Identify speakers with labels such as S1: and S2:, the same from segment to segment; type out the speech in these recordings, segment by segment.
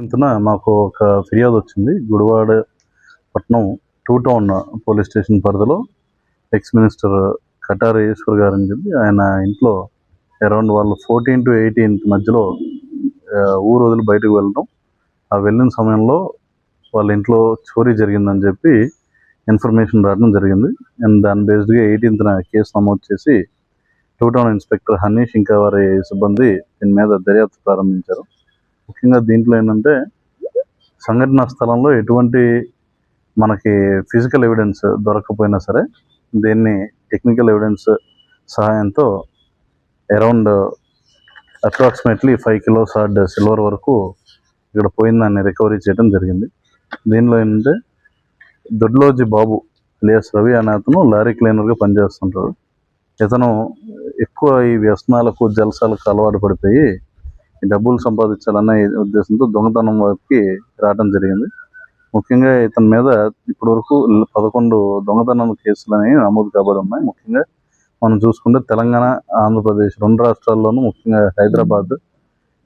S1: ఇంతన మాకు ఒక ఫిర్యాదు వచ్చింది. గుడివాడ పట్నం 2 టౌన్ పోలీస్ స్టేషన్ పరిధిలో ఎక్స్ మినిస్టర్ కటారి ఈశ్వర్ గారు అని చెప్పి ఆయన ఇంట్లో అరౌండ్ వాళ్ళు 14 to 18 మధ్యలో ఊరు వదిలి బయటకు వెళ్ళడం, ఆ వెళ్ళిన సమయంలో వాళ్ళ ఇంట్లో చోరీ జరిగిందని చెప్పి ఇన్ఫర్మేషన్ రావడం జరిగింది. అండ్ దాని బేస్డ్గా 18న కేసు నమోదు చేసి 2 టౌన్ ఇన్స్పెక్టర్ హనీష్ ఇంకా వారి సిబ్బంది దీని మీద దర్యాప్తు ప్రారంభించారు. ముఖ్యంగా దీంట్లో ఏంటంటే సంఘటనా స్థలంలో ఎటువంటి మనకి ఫిజికల్ ఎవిడెన్స్ దొరకకపోయినా సరే దీన్ని టెక్నికల్ ఎవిడెన్స్ సహాయంతో అరౌండ్ అప్రాక్సిమేట్లీ 5 kilos ఆర్డ్ సిల్వర్ వరకు ఇక్కడ పోయిందాన్ని రికవరీ చేయడం జరిగింది. దీనిలో ఏంటంటే దొడ్లోజీ బాబు అలియాస్ రవి అనే అతను లారీ క్లీనర్గా పనిచేస్తుంటాడు. ఇతను ఎక్కువ ఈ వ్యసనాలకు జల్సాలకు అలవాటు పడిపోయి ఈ డబ్బులు సంపాదించాలనే ఉద్దేశంతో దొంగతనం వైపుకి రావడం జరిగింది. ముఖ్యంగా ఇతని మీద ఇప్పటి వరకు 11 దొంగతనం కేసులు అనేవి నమోదు కాబడి ఉన్నాయి. ముఖ్యంగా మనం చూసుకుంటే తెలంగాణ, ఆంధ్రప్రదేశ్ 2 రాష్ట్రాల్లోనూ, ముఖ్యంగా హైదరాబాద్,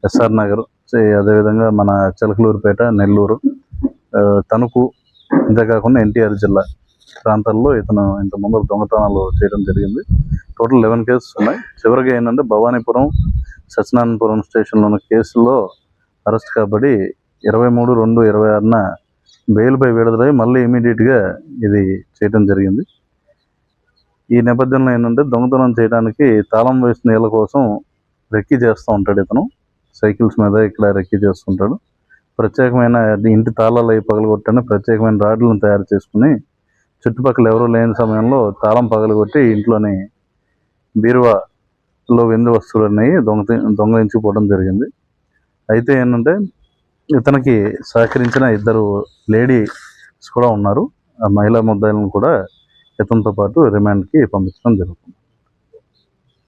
S1: ఎస్ఆర్ నగర్, అదేవిధంగా మన చిలకలూరుపేట, నెల్లూరు, తణుకు, ఇంతేకాకుండా ఎన్టీఆర్ జిల్లా ప్రాంతాల్లో ఇతను ఇంతకుముందు దొంగతనాలు చేయడం జరిగింది. టోటల్ 11 కేసెస్ ఉన్నాయి. చివరిగా ఏంటంటే భవానీపురం, సత్యనారాయణపురం స్టేషన్లో ఉన్న కేసుల్లో అరెస్ట్ కాబడి 23/2/26న బెయిల్పై విడుదలై మళ్ళీ ఇమీడియట్గా ఇది చేయడం జరిగింది. ఈ నేపథ్యంలో ఏంటంటే దొంగతనం చేయడానికి తాళం వేసిన నీళ్ళ కోసం రెక్కీ చేస్తూ ఉంటాడు. ఇతను సైకిల్స్ మీద ఇక్కడ రెక్కీ చేస్తుంటాడు. ప్రత్యేకమైన ఇంటి తాళాలు అవి పగలగొట్టని ప్రత్యేకమైన రాడ్లను తయారు చేసుకుని చుట్టుపక్కల ఎవరూ లేని సమయంలో తాళం పగలగొట్టి ఇంట్లోని బీరువాలో వెండి వస్తువులు అనేవి దొంగలించిపోవడం జరిగింది. అయితే ఏంటంటే ఇతనికి సహకరించిన 2 లేడీస్ కూడా ఉన్నారు. ఆ మహిళా ముద్దాయిలను కూడా ఇతనితో పాటు రిమాండ్కి పంపించడం జరుగుతుంది.